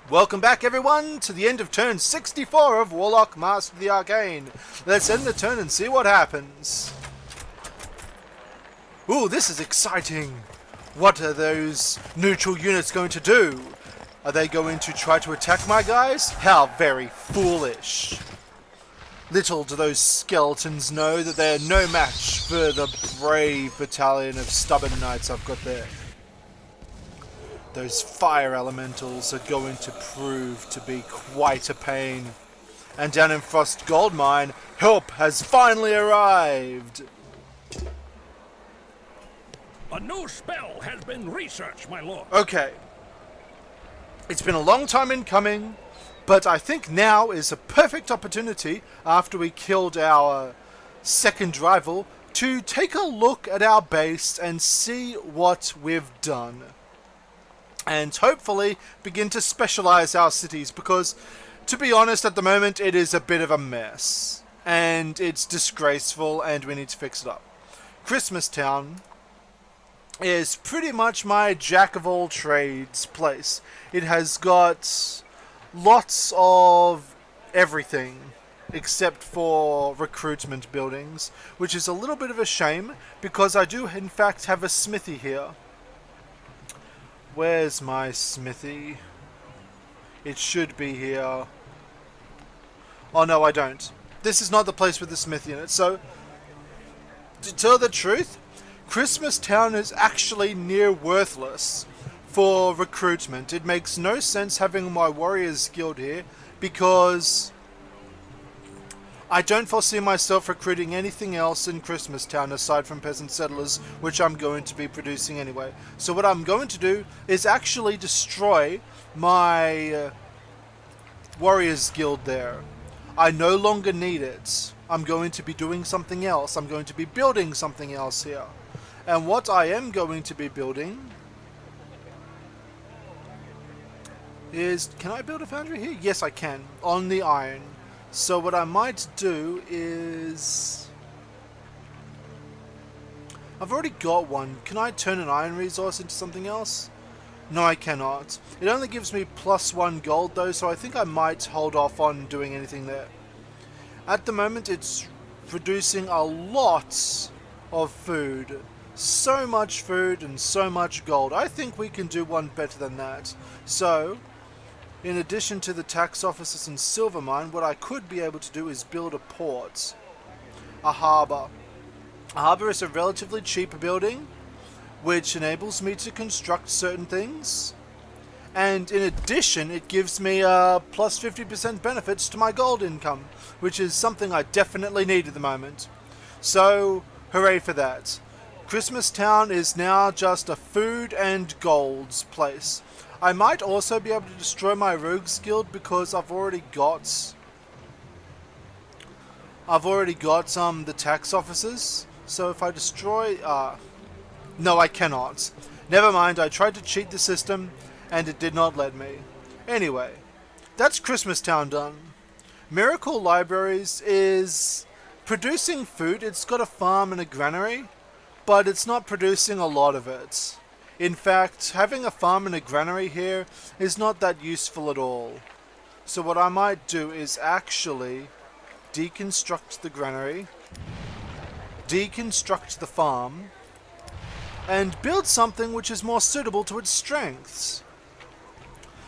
Welcome back, everyone, to the end of turn 64 of Warlock, Master of the Arcane. Let's end the turn and see what happens. Ooh, this is exciting. What are those neutral units going to do? Are they going to try to attack my guys? How very foolish. Little do those skeletons know that they are no match for the brave battalion of stubborn knights I've got there. Those fire elementals are going to prove to be quite a pain. And down in Frost Gold Mine, help has finally arrived! A new spell has been researched, my lord. Okay. It's been a long time in coming, but I think now is a perfect opportunity, after we killed our second rival, to take a look at our base and see what we've done. And hopefully begin to specialize our cities, because to be honest, at the moment it is a bit of a mess and it's disgraceful and we need to fix it up. Christmas Town is pretty much my jack of all trades place. It has got lots of everything except for recruitment buildings, which is a little bit of a shame because I do in fact have a smithy here. Where's my smithy? It should be here. Oh no, I don't. This is not the place with the smithy in it. So, to tell the truth, Christmas Town is actually near worthless for recruitment. It makes no sense having my Warriors Guild here because I don't foresee myself recruiting anything else in Christmas Town aside from peasant settlers, which I'm going to be producing anyway. So what I'm going to do is actually destroy my Warriors Guild there. I no longer need it. I'm going to be doing something else. I'm going to be building something else here. And what I am going to be building is... Can I build a foundry here? Yes, I can. On the iron. So what I might do is... I've already got one. Can I turn an iron resource into something else? No, I cannot. It only gives me +1 gold though, so I think I might hold off on doing anything there. At the moment it's producing a lot of food. So much food and so much gold. I think we can do one better than that. So, in addition to the tax offices and silver mine, what I could be able to do is build a port. A harbour. A harbour is a relatively cheap building, which enables me to construct certain things. And in addition, it gives me plus 50% benefits to my gold income, which is something I definitely need at the moment. So, hooray for that. Christmas Town is now just a food and golds place. I might also be able to destroy my Rogues Guild because I've already got the tax officers. So if I destroy... no, I cannot. Never mind, I tried to cheat the system and it did not let me. Anyway, that's Christmas Town done. Miracle Libraries is producing food. It's got a farm and a granary, but it's not producing a lot of it. In fact, having a farm and a granary here is not that useful at all. So what I might do is actually deconstruct the granary, deconstruct the farm, and build something which is more suitable to its strengths.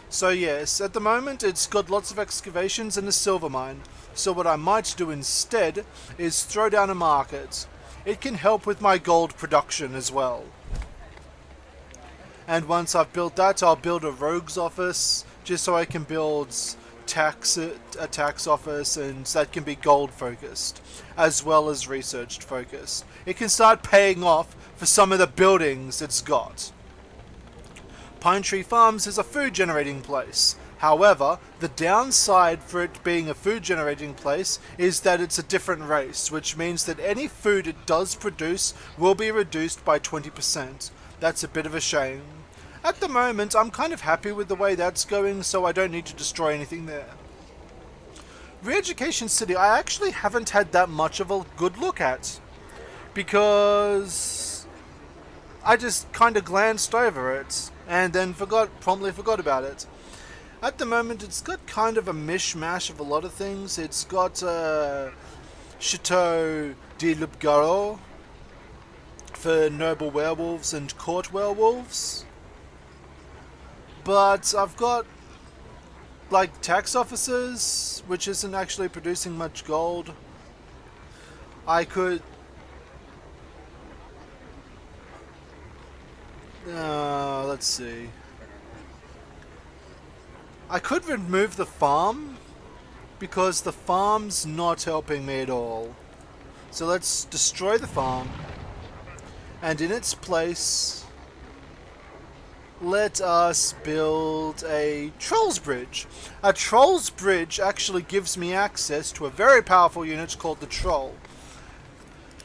So yes, at the moment it's got lots of excavations and a silver mine. So what I might do instead is throw down a market. It can help with my gold production as well. And once I've built that, I'll build a rogues office, just so I can build a tax office, and that can be gold focused, as well as research focused. It can start paying off for some of the buildings it's got. Pine Tree Farms is a food generating place. However, the downside for it being a food generating place is that it's a different race, which means that any food it does produce will be reduced by 20%. That's a bit of a shame. At the moment, I'm kind of happy with the way that's going, so I don't need to destroy anything there. Re-Education City, I actually haven't had that much of a good look at, because I just kind of glanced over it, and then promptly forgot about it. At the moment, it's got kind of a mishmash of a lot of things. It's got Chateau de Loup-Garou for noble werewolves and court werewolves. But I've got like tax officers, which isn't actually producing much gold. I could... let's see. I could remove the farm, because the farm's not helping me at all. So let's destroy the farm, and in its place, let us build a Troll's Bridge. A Troll's Bridge actually gives me access to a very powerful unit called the Troll.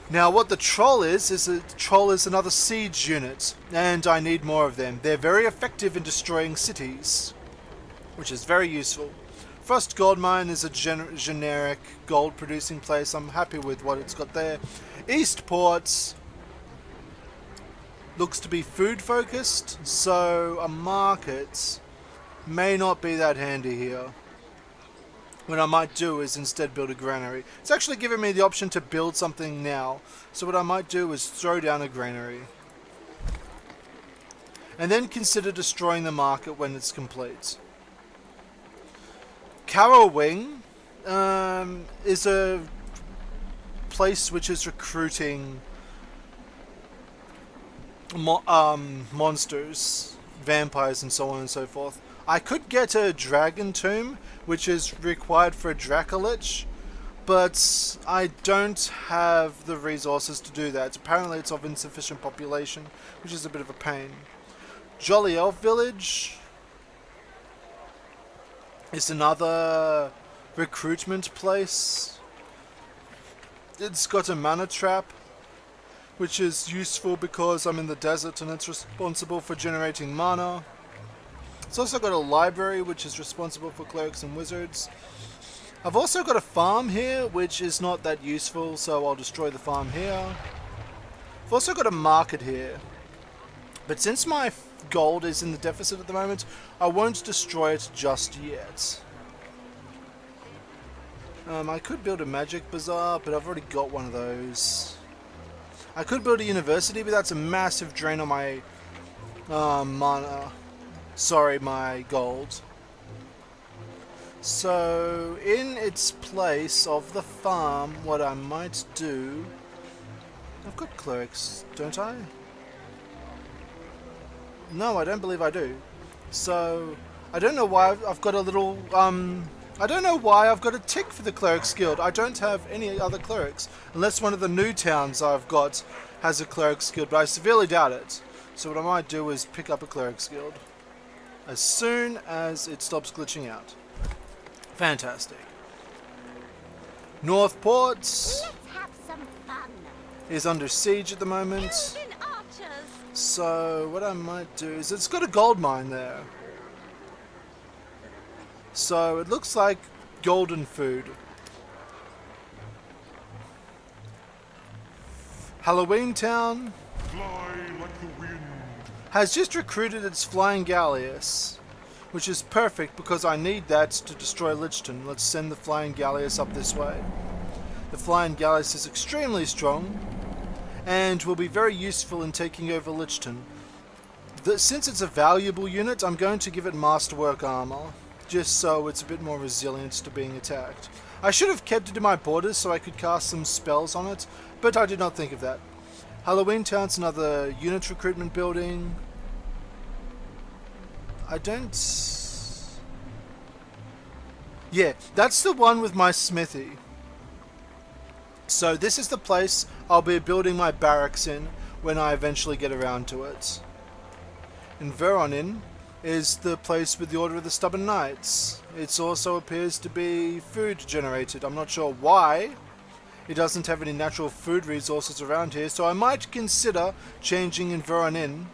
Now what the Troll is another siege unit, and I need more of them. They're very effective in destroying cities, which is very useful. Frost Gold Mine is a generic gold producing place. I'm happy with what it's got there. Eastport looks to be food focused, so a market may not be that handy here. What I might do is instead build a granary. It's actually giving me the option to build something now, so what I might do is throw down a granary. And then consider destroying the market when it's complete. Carrowing is a place which is recruiting monsters, vampires and so on and so forth. I could get a dragon tomb, which is required for a Dracolich, but I don't have the resources to do that. Apparently it's of insufficient population, which is a bit of a pain. Jolly Elf Village is another recruitment place. It's got a mana trap, which is useful because I'm in the desert and it's responsible for generating mana. It's also got a library, which is responsible for clerics and wizards. I've also got a farm here, which is not that useful, so I'll destroy the farm here. I've also got a market here. But since my gold is in the deficit at the moment, I won't destroy it just yet. I could build a magic bazaar, but I've already got one of those. I could build a university, but that's a massive drain on my mana. Sorry, my gold. So, in its place of the farm, what I might do... I've got clerics, don't I? No, I don't believe I do. So, I don't know why I've got a little... I don't know why I've got a tick for the Clerics Guild. I don't have any other clerics. Unless one of the new towns I've got has a Clerics Guild, but I severely doubt it. So what I might do is pick up a Clerics Guild as soon as it stops glitching out. Fantastic. Northport is under siege at the moment. So what I might do is, it's got a gold mine there. So it looks like golden food. Halloween Town has just recruited its Flying Galleass, which is perfect because I need that to destroy Lichton. Let's send the Flying Galleass up this way. The Flying Galleass is extremely strong and will be very useful in taking over Lichton. Since it's a valuable unit, I'm going to give it Masterwork Armor, just so it's a bit more resilient to being attacked. I should have kept it in my borders so I could cast some spells on it, but I did not think of that. Halloween Town's another unit recruitment building. I don't... Yeah, that's the one with my smithy. So this is the place I'll be building my barracks in when I eventually get around to it. In Veronin is the place with the Order of the Stubborn Knights. It also appears to be food generated. I'm not sure why. It doesn't have any natural food resources around here, so I might consider changing in Veronin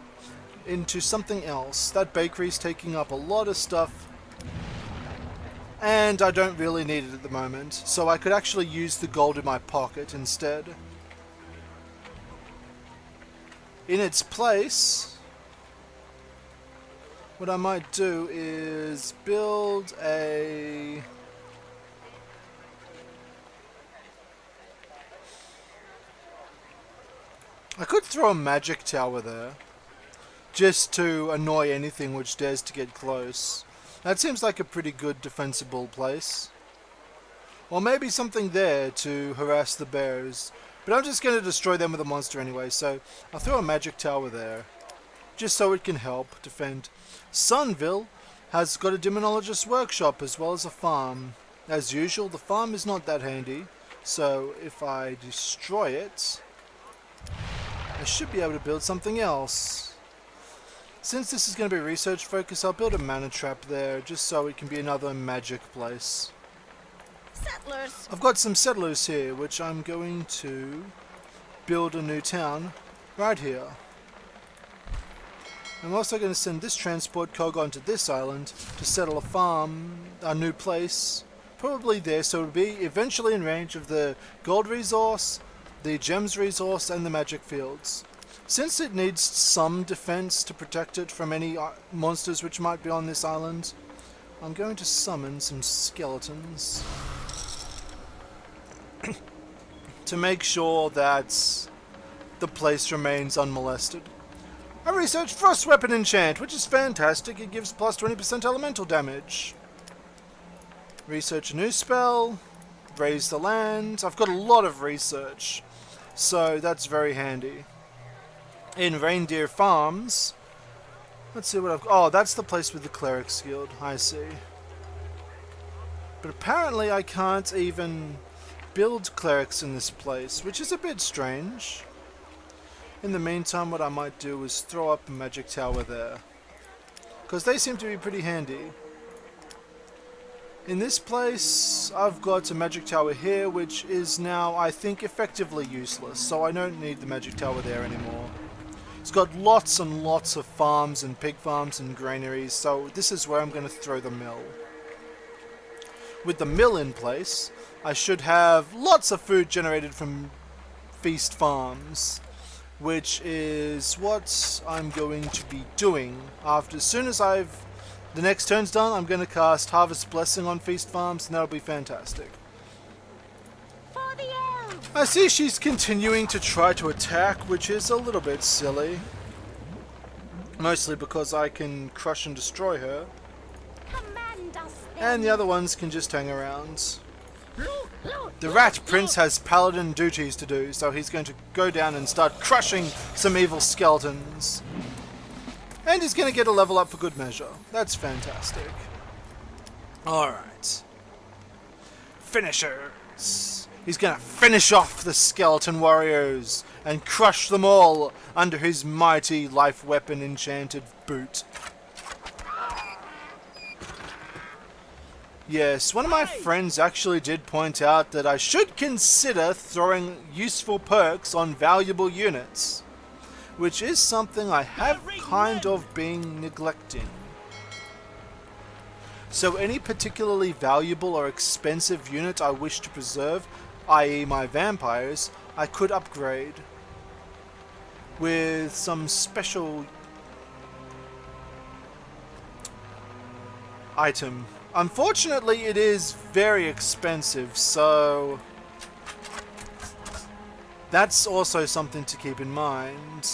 into something else. That bakery's taking up a lot of stuff, and I don't really need it at the moment, so I could actually use the gold in my pocket instead. In its place, What I might do is build a... I could throw a magic tower there, just to annoy anything which dares to get close. That seems like a pretty good defensible place. Or maybe something there to harass the bears. But I'm just going to destroy them with a monster anyway, so I'll throw a magic tower there, just so it can help defend. Sunville has got a demonologist's workshop as well as a farm. As usual, the farm is not that handy, so if I destroy it, I should be able to build something else. Since this is going to be research focused, I'll build a mana trap there, just so it can be another magic place. Settlers. I've got some settlers here, which I'm going to build a new town right here. I'm also going to send this transport cog onto this island to settle a farm, a new place, probably there, so it'll be eventually in range of the gold resource, the gems resource, and the magic fields. Since it needs some defense to protect it from any monsters which might be on this island, I'm going to summon some skeletons to make sure that the place remains unmolested. I researched Frost Weapon Enchant, which is fantastic. It gives plus 20% elemental damage. Research a new spell. Raise the land. I've got a lot of research, so that's very handy. In Reindeer Farms, let's see what I've... Oh, that's the place with the Cleric's Guild. I see. But apparently I can't even build clerics in this place, which is a bit strange. In the meantime, what I might do is throw up a magic tower there, because they seem to be pretty handy. In this place, I've got a magic tower here, which is now, I think, effectively useless, so I don't need the magic tower there anymore. It's got lots and lots of farms and pig farms and granaries, so this is where I'm going to throw the mill. With the mill in place, I should have lots of food generated from feast farms, which is what I'm going to be doing after. As soon as the next turn's done, I'm going to cast Harvest Blessing on feast farms, and that'll be fantastic. For the elves. I see she's continuing to try to attack, which is a little bit silly. Mostly because I can crush and destroy her, Command us then. and the other ones can just hang around. The Rat Prince has paladin duties to do, so he's going to go down and start crushing some evil skeletons. And he's going to get a level up for good measure. That's fantastic. Alright. Finishers. He's going to finish off the skeleton warriors and crush them all under his mighty life weapon enchanted boot. Yes, one of my friends actually did point out that I should consider throwing useful perks on valuable units, which is something I have kind of been neglecting. So any particularly valuable or expensive unit I wish to preserve, i.e. my vampires, I could upgrade with some special item. Unfortunately, it is very expensive, so that's also something to keep in mind.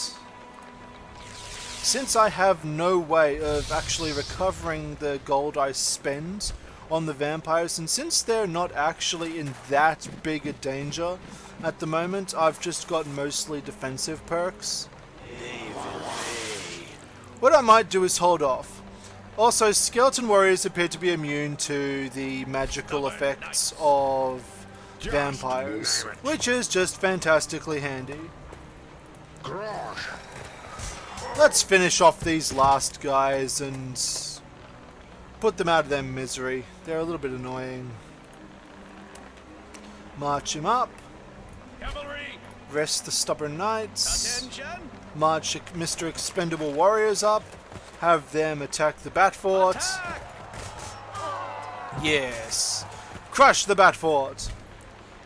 Since I have no way of actually recovering the gold I spend on the vampires, and since they're not actually in that big a danger at the moment, I've just got mostly defensive perks. What I might do is hold off. Also, skeleton warriors appear to be immune to the magical effects of vampires, which is just fantastically handy. Let's finish off these last guys and put them out of their misery. They're a little bit annoying. March him up. Cavalry, Rest the stubborn knights. attention! March Mr. Expendable warriors up. Have them attack the bat fort. Attack! Yes. Crush the bat fort.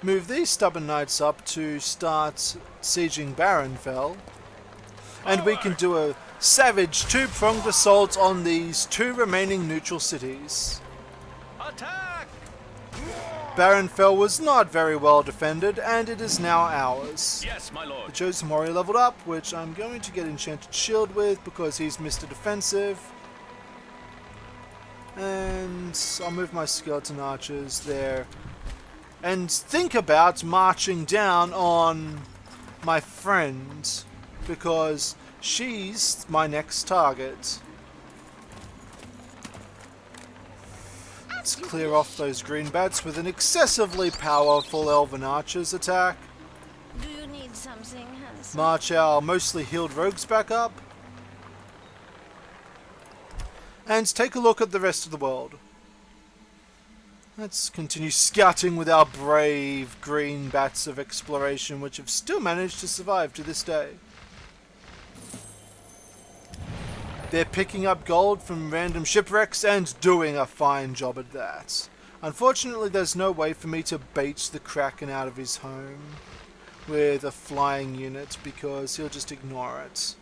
Move these stubborn knights up to start sieging Baronfell. And we can do a Savage two-pronged assault on these two remaining neutral cities. Attack! Baronfell was not very well defended, and it is now ours. Yes, my The lord. chosen warrior leveled up, which I'm going to get Enchanted Shield with because he's Mr. Defensive. And I'll move my skeleton archers there. And think about marching down on my friend, because she's my next target. Let's clear off those green bats with an excessively powerful Elven Archer's attack. Do you need something, handsome? March our mostly healed rogues back up. And take a look at the rest of the world. Let's continue scouting with our brave green bats of exploration, which have still managed to survive to this day. They're picking up gold from random shipwrecks and doing a fine job at that. Unfortunately, there's no way for me to bait the Kraken out of his home with a flying unit because he'll just ignore it.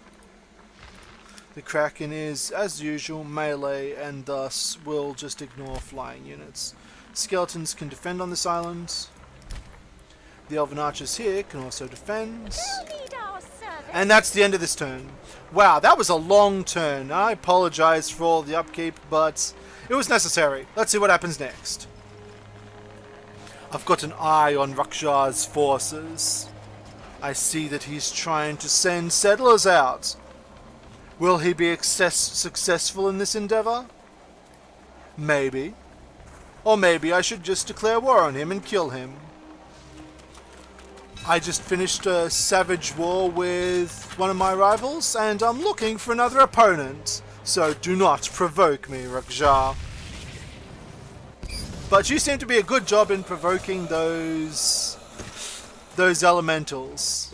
The Kraken is, as usual, melee and thus will just ignore flying units. Skeletons can defend on this island. The Elven Archers here can also defend. You need our service. And that's the end of this turn. Wow, that was a long turn. I apologize for all the upkeep, but it was necessary. Let's see what happens next. I've got an eye on Rakjar's forces. I see that he's trying to send settlers out. Will he be successful in this endeavor? Maybe. Or maybe I should just declare war on him and kill him. I just finished a savage war with one of my rivals, and I'm looking for another opponent. So do not provoke me, Rakjar. But you seem to be a good job in provoking those elementals.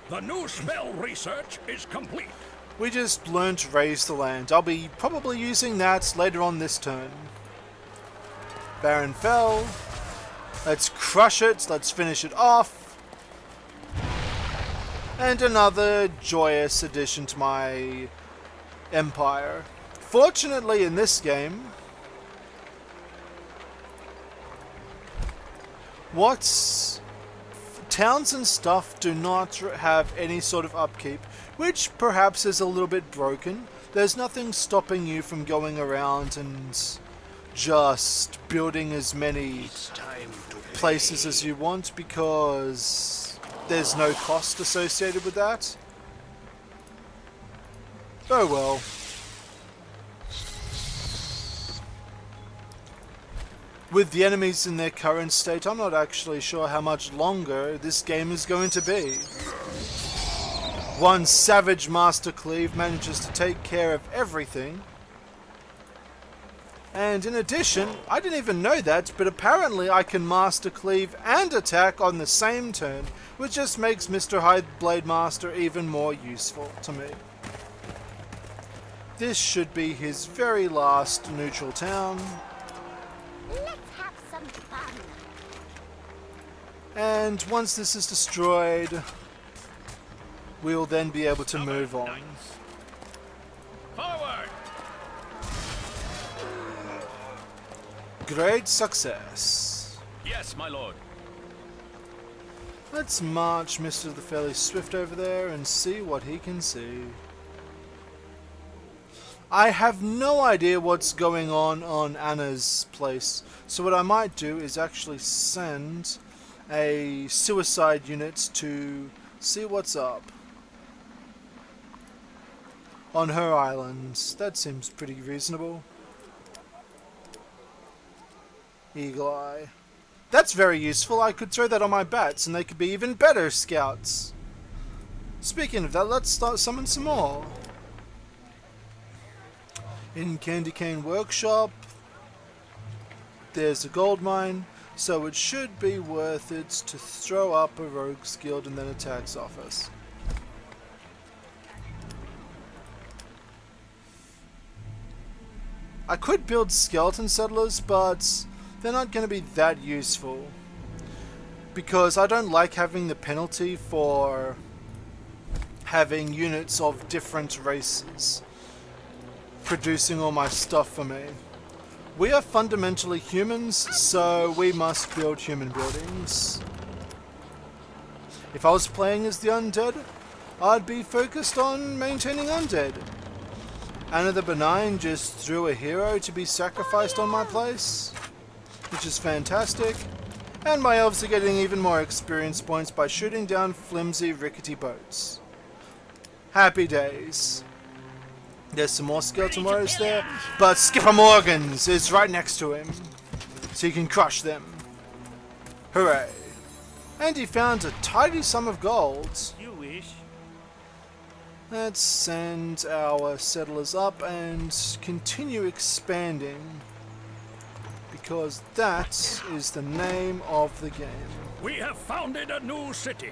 The new spell research is complete. We just learned to raise the land. I'll be probably using that later on this turn. Baron fell. Let's crush it. Let's finish it off. And another joyous addition to my empire. Fortunately, in this game, towns and stuff do not have any sort of upkeep, which perhaps is a little bit broken. There's nothing stopping you from going around and just building as many places as you want because there's no cost associated with that. Oh well. With the enemies in their current state, I'm not actually sure how much longer this game is going to be. One savage Master Cleave manages to take care of everything. And in addition, I didn't even know that, but apparently I can Master Cleave and attack on the same turn, which just makes Mr. Highblade Master even more useful to me. This should be his very last neutral town. Let's have some fun. And once this is destroyed, we'll then be able to move on. Forward! Great success. Yes, my lord. Let's march Mr. the Fairly Swift over there and see what he can see. I have no idea what's going on Anna's place, so what I might do is actually send a suicide unit to see what's up on her island. That seems pretty reasonable. Eagle Eye. That's very useful. I could throw that on my bats and they could be even better scouts. Speaking of that, let's start summon some more. In Candy Cane Workshop, there's a gold mine, so it should be worth it to throw up a Rogue's Guild and then a tax office. I could build skeleton settlers, but they're not going to be that useful because I don't like having the penalty for having units of different races producing all my stuff for me. We are fundamentally humans, so we must build human buildings. If I was playing as the undead, I'd be focused on maintaining undead. Anna the Benign just threw a hero to be sacrificed on my place, which is fantastic. And my elves are getting even more experience points by shooting down flimsy, rickety boats. Happy days. There's some more skeleton warriors there, but Skipper Morgan's is right next to him, so he can crush them. Hooray. And he found a tidy sum of gold. You wish. Let's send our settlers up and continue expanding, because that is the name of the game. We have founded a new city.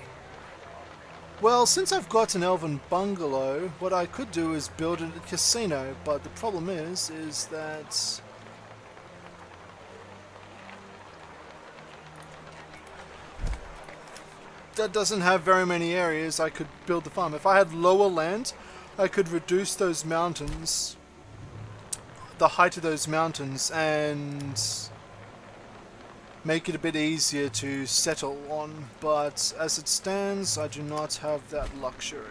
Well, since I've got an elven bungalow, what I could do is build a casino, but the problem is that that doesn't have very many areas I could build the farm. If I had lower land, I could reduce those mountains, the height of those mountains, and make it a bit easier to settle on, but as it stands, I do not have that luxury.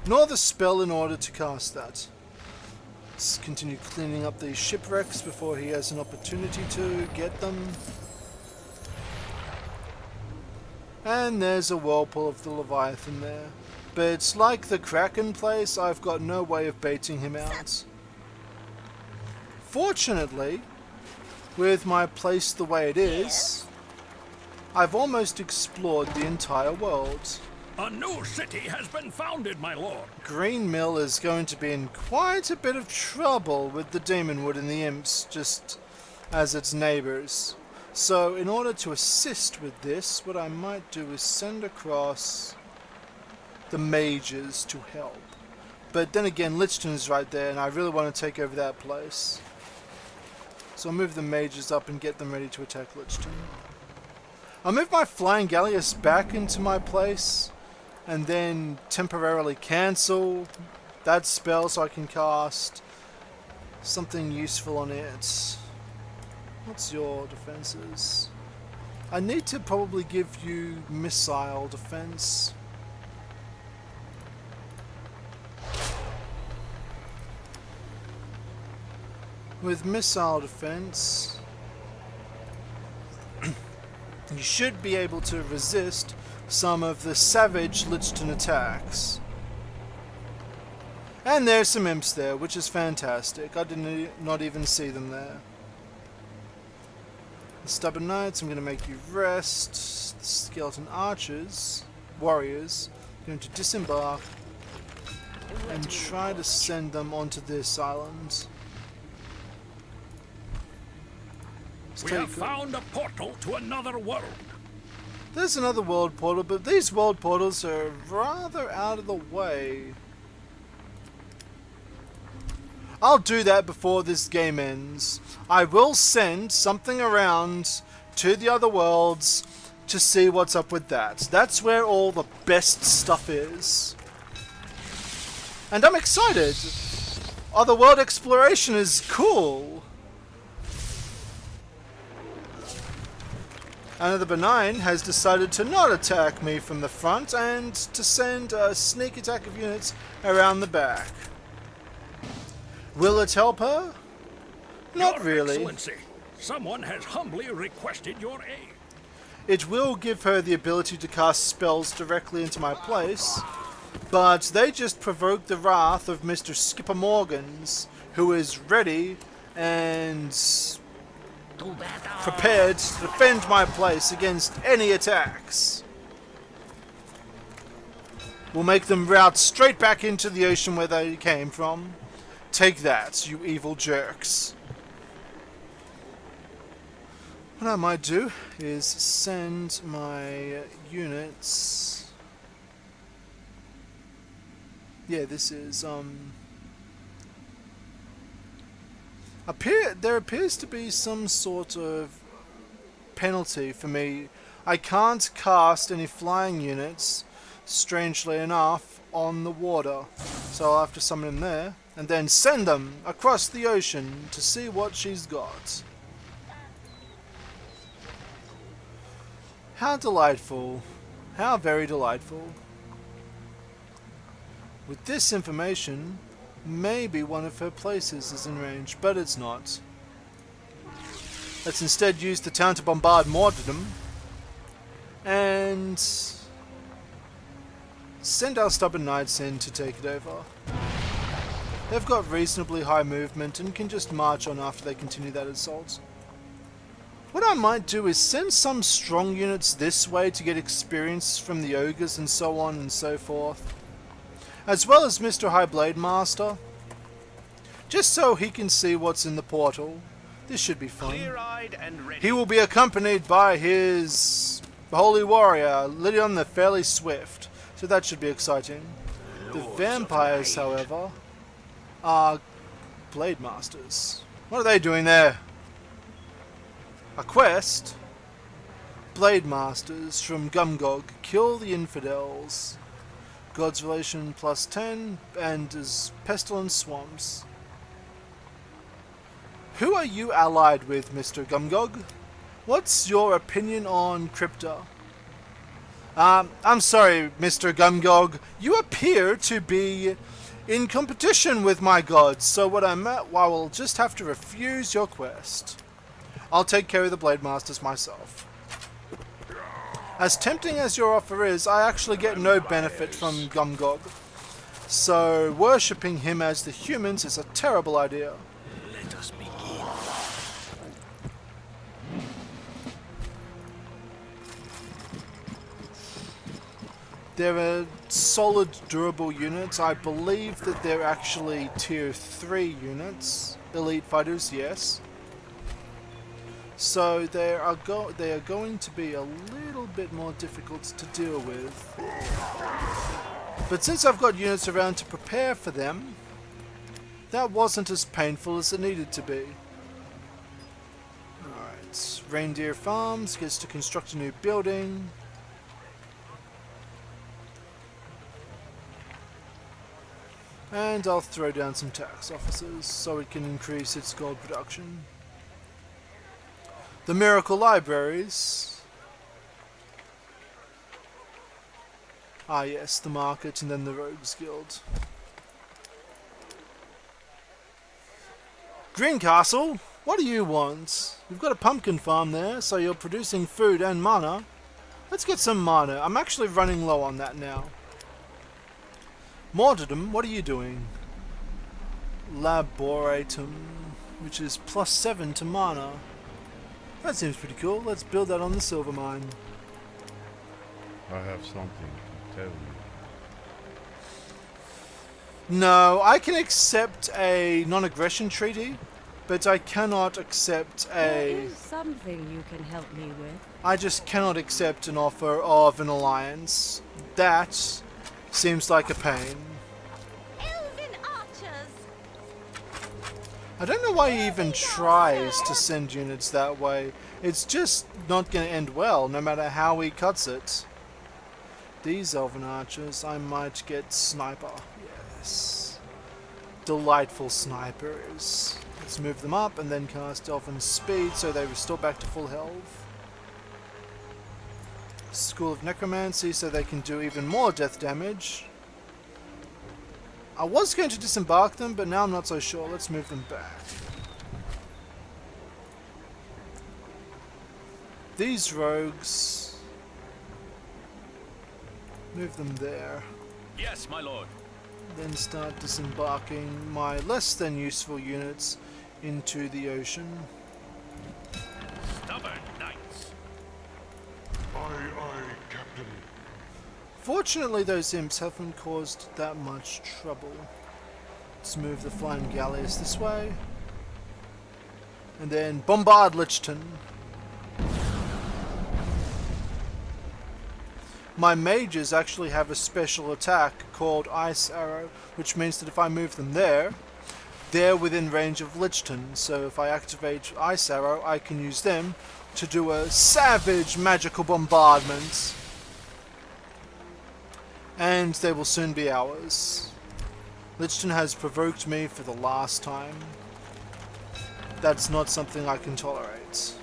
Nor the spell in order to cast that. Let's continue cleaning up these shipwrecks before he has an opportunity to get them. And there's a whirlpool of the Leviathan there. But like the Kraken place, I've got no way of baiting him out. Fortunately, with my place the way it is, I've almost explored the entire world. A new city has been founded, my lord. Green Mill is going to be in quite a bit of trouble with the Demonwood and the Imps, just as its neighbors. So in order to assist with this, what I might do is send across the mages to help. But then again, Lichton is right there, and I really want to take over that place. So I'll move the mages up and get them ready to attack Lichton. I'll move my Flying Galleass back into my place, and then temporarily cancel that spell so I can cast something useful on it. What's your defenses? I need to probably give you missile defense. With missile defense, you should be able to resist some of the savage Lichton attacks. And there's some imps there, which is fantastic. I did not even see them there. The Stubborn Knights, I'm going to make you rest. The Skeleton Archers, Warriors, I'm going to disembark and try to send them onto this island. We have found a portal to another world. There's another world portal, but these world portals are rather out of the way. I'll do that before this game ends. I will send something around to the other worlds to see what's up with that. That's where all the best stuff is. And I'm excited. Other world exploration is cool. Anna the Benign has decided to not attack me from the front and to send a sneak attack of units around the back. Will it help her? Not Your really. Excellency, someone has humbly requested your aid. It will give her the ability to cast spells directly into my place, but they just provoked the wrath of Mr. Skipper Morgans, who is ready and prepared to defend my place against any attacks. We'll make them route straight back into the ocean where they came from. Take that, you evil jerks. What I might do is send my units... Yeah, this is, there appears to be some sort of penalty for me. I can't cast any flying units, strangely enough, on the water. So I'll have to summon him there, and then send them across the ocean to see what she's got. How delightful. How very delightful. With this information, maybe one of her places is in range, but it's not. Let's instead use the town to bombard Martyrdom and send our stubborn knights in to take it over. They've got reasonably high movement and can just march on after they continue that assault. What I might do is send some strong units this way to get experience from the ogres and so on and so forth, as well as Mr. High Blade Master, just so he can see what's in the portal. This should be fun. Clear-eyed and ready. He will be accompanied by his holy warrior, Lydion the Fairly Swift, so that should be exciting. The vampires, however, are Blade Masters. What are they doing there? A quest? Blade Masters from Gumgog. Kill the infidels. God's Relation +10 and as Pestilence Swamps. Who are you allied with, Mr. Gumgog? What's your opinion on Crypta? I'm sorry, Mr. Gumgog. You appear to be in competition with my gods, so I will just have to refuse your quest. I'll take care of the Blade Masters myself. As tempting as your offer is, I actually get no benefit from Gumgog. So worshipping him as the humans is a terrible idea. Let us begin. They're solid, durable units. I believe that they're actually tier 3 units. Elite fighters, yes. So they are going to be a little bit more difficult to deal with. But since I've got units around to prepare for them, that wasn't as painful as it needed to be. Alright, Reindeer Farms gets to construct a new building. And I'll throw down some tax officers so it can increase its gold production. The Miracle Libraries. Ah yes, the market and then the Rogues Guild. Greencastle, what do you want? You've got a pumpkin farm there, so you're producing food and mana. Let's get some mana. I'm actually running low on that now. Martyrdom, what are you doing? Laboratum, which is +7 to mana. That seems pretty cool. Let's build that on the silver mine. I have something to tell you. No, I can accept a non-aggression treaty, but I cannot accept There a... is something you can help me with. I just cannot accept an offer of an alliance. That seems like a pain. Elven archers! I don't know why he even tries to send units that way. It's just not going to end well, no matter how he cuts it. These elven archers, I might get sniper. Yes. Delightful snipers. Let's move them up and then cast elven speed so they restore back to full health. School of Necromancy so they can do even more death damage. I was going to disembark them, but now I'm not so sure. Let's move them back. These rogues... move them there. Yes, my lord. Then start disembarking my less than useful units into the ocean. Stubborn knights. Aye, Captain. Fortunately, those imps haven't caused that much trouble. Let's move the flying galleys this way. And then bombard Lichton. My mages actually have a special attack called Ice Arrow, which means that if I move them there, they're within range of Lichton, so if I activate Ice Arrow, I can use them to do a savage magical bombardment. And they will soon be ours. Lichton has provoked me for the last time. That's not something I can tolerate.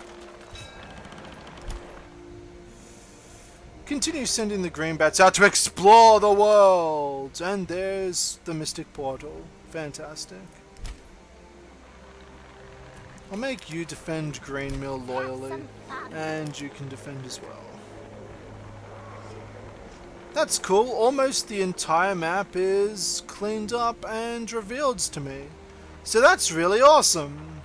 Continue sending the green bats out to explore the world! And there's the Mystic Portal. Fantastic. I'll make you defend Greenmill loyally, and you can defend as well. That's cool. Almost the entire map is cleaned up and revealed to me. So that's really awesome.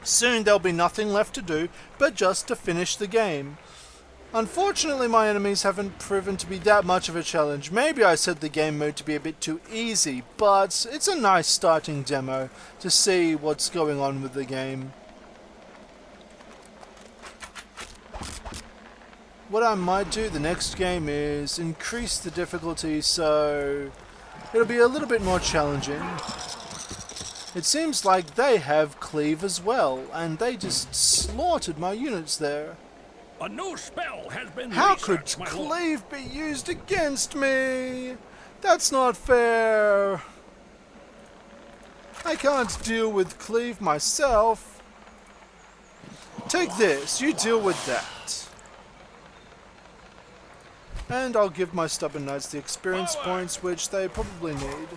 Soon there'll be nothing left to do but just to finish the game. Unfortunately, my enemies haven't proven to be that much of a challenge. Maybe I set the game mode to be a bit too easy, but it's a nice starting demo to see what's going on with the game. What I might do the next game is increase the difficulty so it'll be a little bit more challenging. It seems like they have cleave as well, and they just slaughtered my units there. A new spell has been How could researched, my lord. cleave be used against me? That's not fair. I can't deal with cleave myself. Take this, you deal with that. And I'll give my stubborn knights the experience points which they probably need.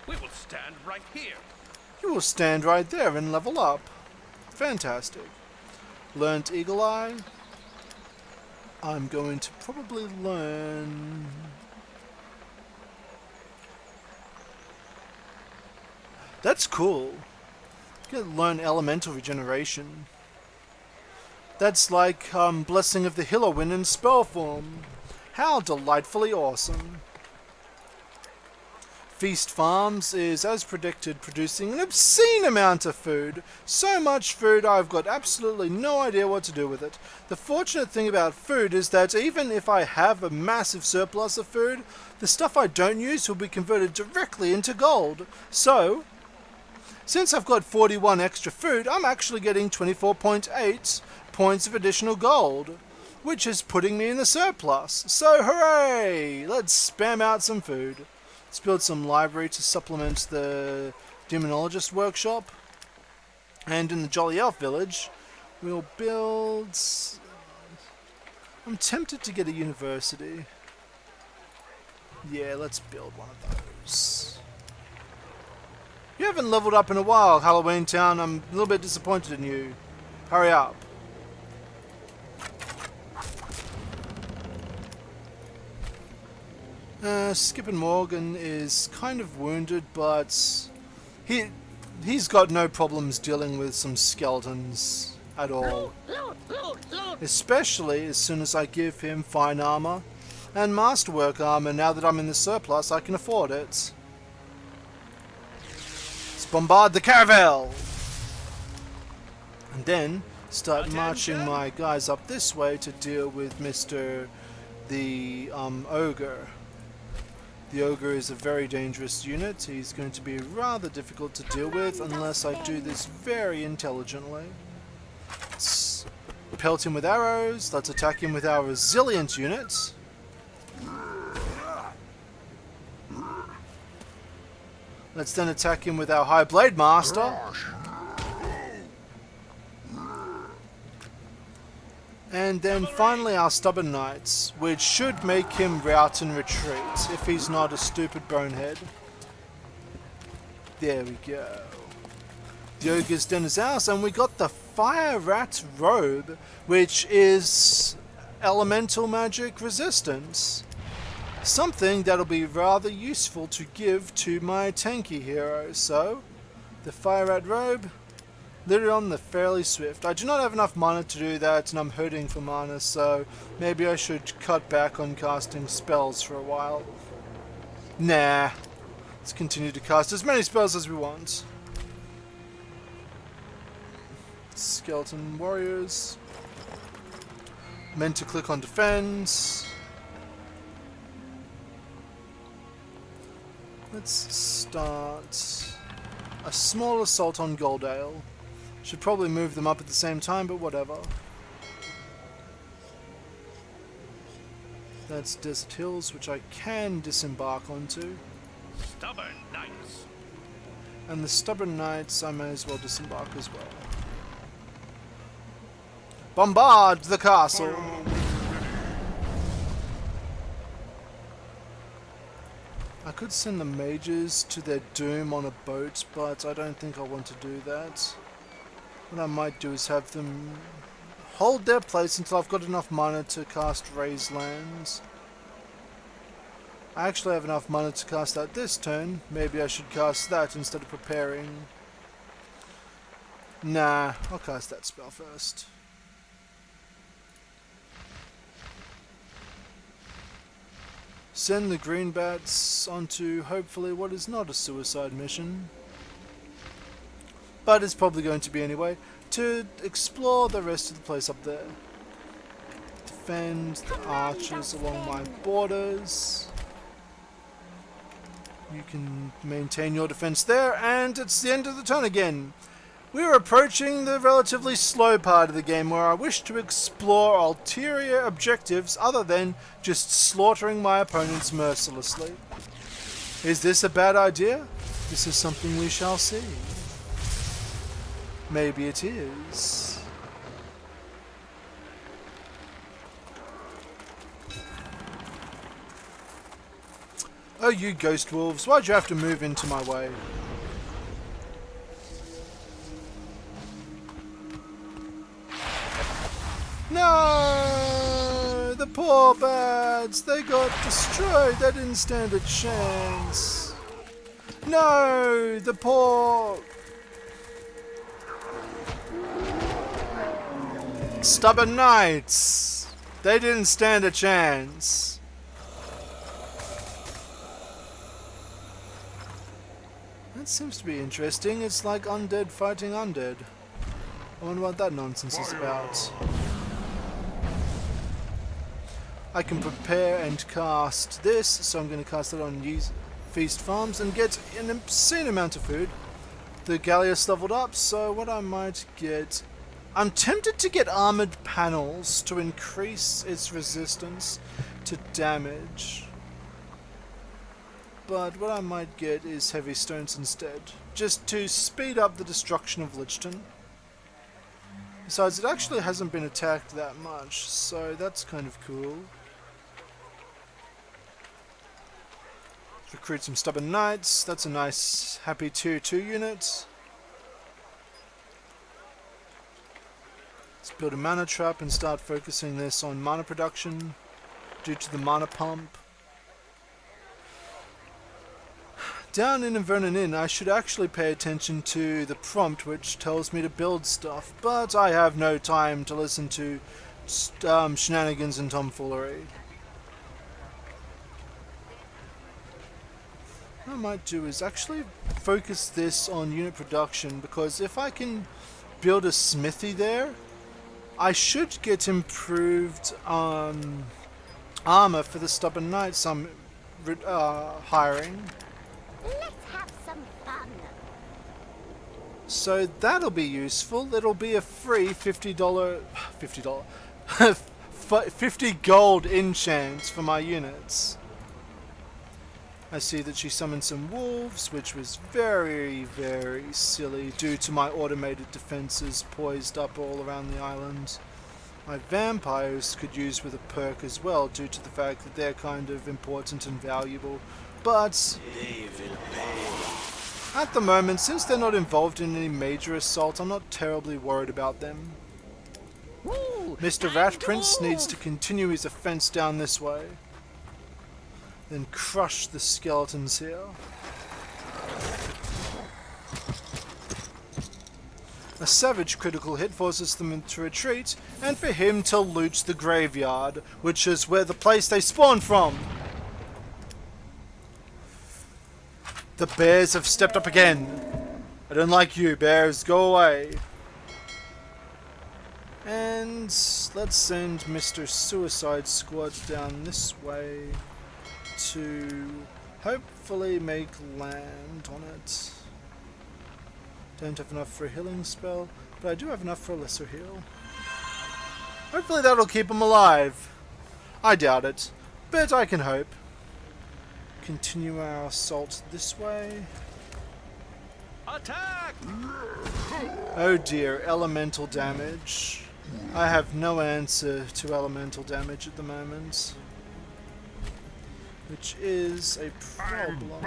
We will stand right here. You will stand right there and level up. Fantastic. Learned Eagle Eye. I'm going to probably learn... That's cool. You can learn Elemental Regeneration. That's like Blessing of the Hillowin in spell form. How delightfully awesome. Feast Farms is, as predicted, producing an obscene amount of food. So much food I've got absolutely no idea what to do with it. The fortunate thing about food is that even if I have a massive surplus of food, the stuff I don't use will be converted directly into gold. So, since I've got 41 extra food, I'm actually getting 24.8 points of additional gold, which is putting me in the surplus. So hooray! Let's spam out some food. Let's build some library to supplement the Demonologist workshop. And in the Jolly Elf village, we'll build... I'm tempted to get a university. Yeah, let's build one of those. You haven't leveled up in a while, Halloween Town. I'm a little bit disappointed in you. Hurry up. Skip and Morgan is kind of wounded, but he's got no problems dealing with some skeletons at all. Especially as soon as I give him fine armor and masterwork armor. Now that I'm in the surplus, I can afford it. Let's bombard the caravel! And then start marching my guys up this way to deal with the Ogre. The Ogre is a very dangerous unit. He's going to be rather difficult to deal with unless I do this very intelligently. Let's pelt him with arrows. Let's attack him with our resilient units. Let's then attack him with our High Blade Master. And then finally our Stubborn Knights, which should make him rout and retreat, if he's not a stupid bonehead. There we go. The Ogre's Den is ours, and we got the Fire Rat Robe, which is elemental magic resistance. Something that'll be rather useful to give to my tanky hero. So, the Fire Rat Robe, literally on the Fairly Swift. I do not have enough mana to do that, and I'm hurting for mana, so maybe I should cut back on casting spells for a while. Nah. Let's continue to cast as many spells as we want. Skeleton Warriors. Meant to click on Defend. Let's start... a small assault on Goldale. Should probably move them up at the same time, but whatever. That's Desert Hills, which I can disembark onto. Stubborn knights. And the Stubborn Knights I may as well disembark as well. Bombard the castle! I could send the mages to their doom on a boat, but I don't think I want to do that. What I might do is have them hold their place until I've got enough mana to cast Raise Lands. I actually have enough mana to cast that this turn. Maybe I should cast that instead of preparing. Nah, I'll cast that spell first. Send the green bats onto hopefully what is not a suicide mission, but it's probably going to be anyway, to explore the rest of the place up there. Defend the archers along my borders. You can maintain your defense there, and it's the end of the turn again. We're approaching the relatively slow part of the game where I wish to explore ulterior objectives other than just slaughtering my opponents mercilessly. Is this a bad idea? This is something we shall see. Maybe it is. Oh, you ghost wolves, why'd you have to move into my way? No! The poor bats! They got destroyed! They didn't stand a chance! No! The poor... Stubborn knights! They didn't stand a chance! That seems to be interesting. It's like undead fighting undead. I wonder what that nonsense is about. I can prepare and cast this, so I'm going to cast it on Feast Farms and get an obscene amount of food. The Gallius leveled up, so what I might get... I'm tempted to get armored panels to increase its resistance to damage. But what I might get is heavy stones instead, just to speed up the destruction of Lichton. Besides, it actually hasn't been attacked that much, so that's kind of cool. Recruit some Stubborn Knights. That's a nice, happy tier 2 unit. Let's build a mana trap and start focusing this on mana production due to the mana pump. Down in Vernon Inn, I should actually pay attention to the prompt which tells me to build stuff, but I have no time to listen to shenanigans and tomfoolery. What I might do is actually focus this on unit production, because if I can build a smithy there, I should get improved armor for the Stubborn Knights I'm hiring. Let's have some fun. So that'll be useful. It'll be a free $50 50 gold enchant for my units. I see that she summoned some wolves, which was very, very silly due to my automated defenses poised up all around the island. My vampires could use with a perk as well due to the fact that they're kind of important and valuable. But at the moment, since they're not involved in any major assault, I'm not terribly worried about them. Mr. Rat Prince needs to continue his offense down this way. Then crush the skeletons here. A savage critical hit forces them to retreat, and for him to loot the graveyard, which is where the place they spawned from. The bears have stepped up again. I don't like you, bears. Go away. And let's send Mr. Suicide Squad down this way to hopefully make land on it. Don't have enough for a healing spell, but I do have enough for a lesser heal. Hopefully that'll keep him alive. I doubt it, but I can hope. Continue our assault this way. Attack! Oh dear, elemental damage. I have no answer to elemental damage at the moment, which is a problem.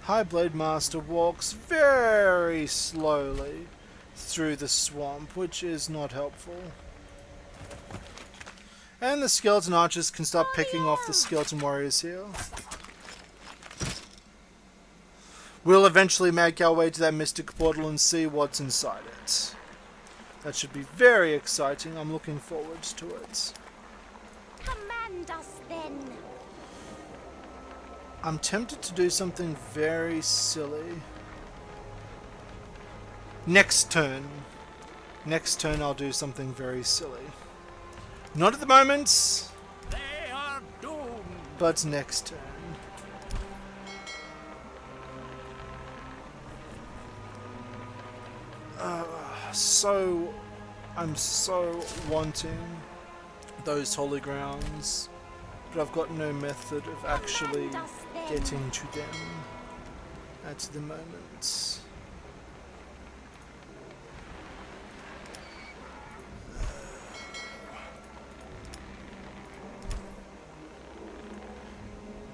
High Blade Master walks very slowly through the swamp, which is not helpful. And the skeleton archers can start picking off the skeleton warriors here. We'll eventually make our way to that mystic portal and see what's inside it. That should be very exciting. I'm looking forward to it. Command us then. I'm tempted to do something very silly. Next turn. Next turn I'll do something very silly. Not at the moment, They are doomed. but next turn. I'm so wanting those holy grounds, but I've got no method of actually getting to them at the moment.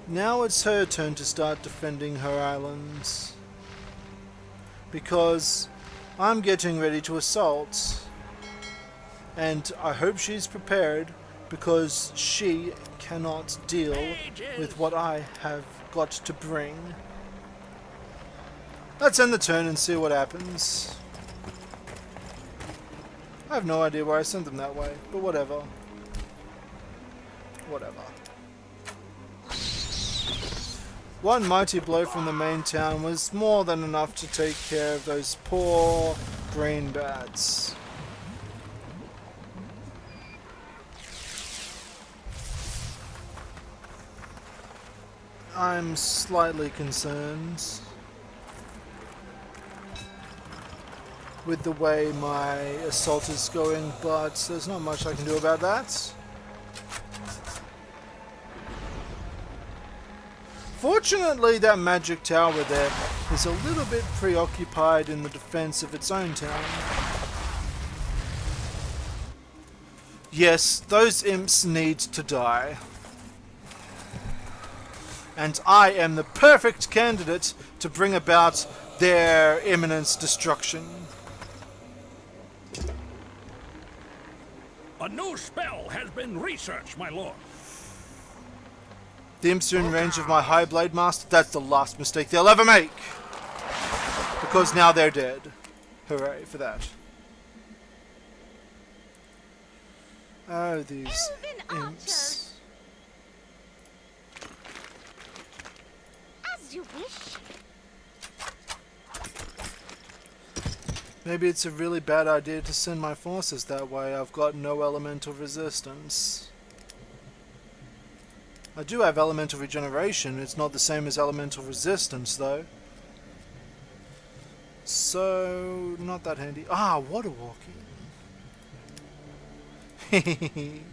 Now it's her turn to start defending her islands, because I'm getting ready to assault, and I hope she's prepared, because she cannot deal with what I have got to bring. Let's end the turn and see what happens. I have no idea why I sent them that way, but whatever. Whatever. One mighty blow from the main town was more than enough to take care of those poor green bats. I'm slightly concerned with the way my assault is going, but there's not much I can do about that. Fortunately, that magic tower there is a little bit preoccupied in the defense of its own town. Yes, those imps need to die. And I am the perfect candidate to bring about their imminent destruction. A new spell has been researched, my lord. The imps are in range of my High Blade Master. That's the last mistake they'll ever make. Because now they're dead. Hooray for that. Oh, these imps. As you wish. Maybe it's a really bad idea to send my forces that way. I've got no elemental resistance. I do have elemental regeneration. It's not the same as elemental resistance, though. So, not that handy. Ah, water walking.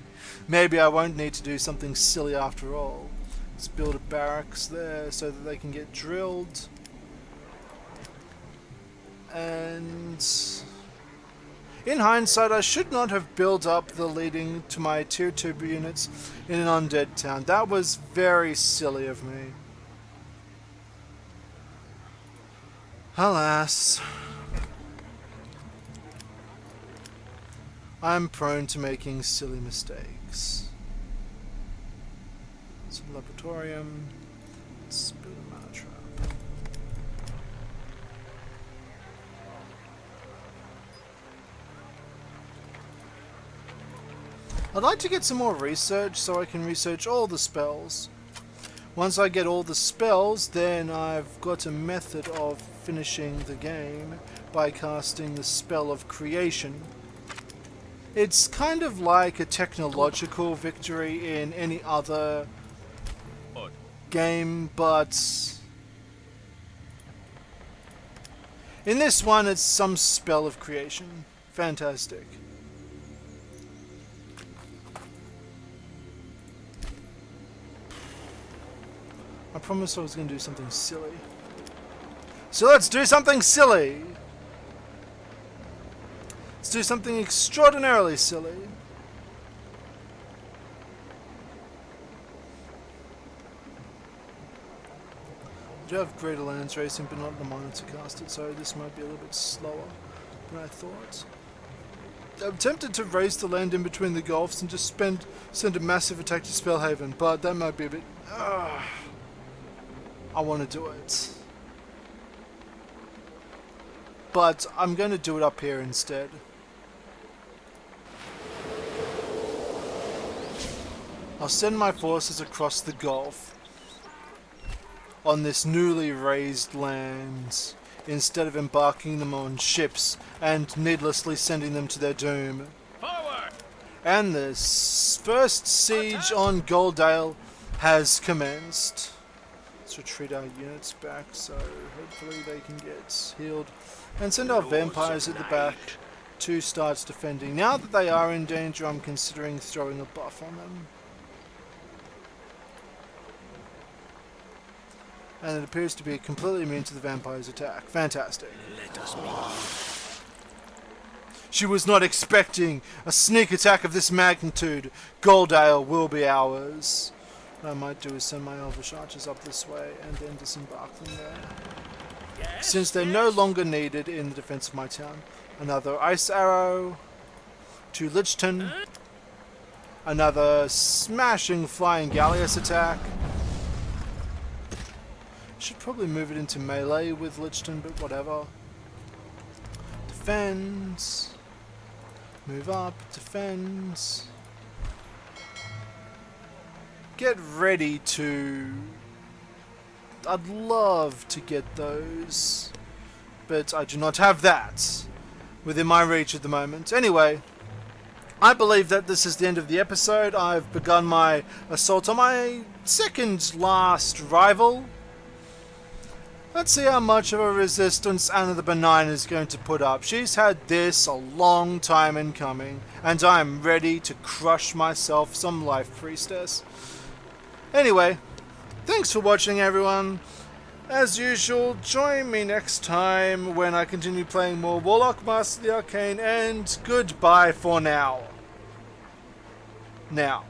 Maybe I won't need to do something silly after all. Let's build a barracks there so that they can get drilled. And in hindsight, I should not have built up the leading to my tier 2 units in an undead town. That was very silly of me. Alas. I'm prone to making silly mistakes. So, laboratorium. Let's build a mana trap. I'd like to get some more research so I can research all the spells. Once I get all the spells, then I've got a method of finishing the game by casting the spell of creation. It's kind of like a technological victory in any other game, but In this one, it's some spell of creation. Fantastic. I promised I was going to do something silly. So let's do something silly! Let's do something extraordinarily silly. I do have greater lands racing, but not the monitor caster, so this might be a little bit slower than I thought. I'm tempted to race the land in between the gulfs and just send a massive attack to Spellhaven, but that might be a bit... I want to do it. But I'm going to do it up here instead. I'll send my forces across the Gulf on this newly raised land instead of embarking them on ships and needlessly sending them to their doom. Forward! And the first siege on Goldale has commenced. Let's retreat our units back so hopefully they can get healed. And send our vampires at the back to start defending. Now that they are in danger, I'm considering throwing a buff on them. And it appears to be completely immune to the vampire's attack. Fantastic. Let us begin. She was not expecting a sneak attack of this magnitude. Goldale will be ours. What I might do is send my Elvish archers up this way and then disembark them there. Yes, Since they're no longer needed in the defense of my town. Another ice arrow to Lichton. Another smashing flying galleass attack. Should probably move it into melee with Lichton, but whatever. Defends. Move up. Defends. Get ready to... I'd love to get those, but I do not have that within my reach at the moment. Anyway, I believe that this is the end of the episode. I've begun my assault on my second last rival. Let's see how much of a resistance Anna the Benign is going to put up. She's had this a long time in coming, and I'm ready to crush myself some life priestess. Anyway, thanks for watching, everyone. As usual, join me next time when I continue playing more Warlock, Master of the Arcane, and goodbye for now. Now.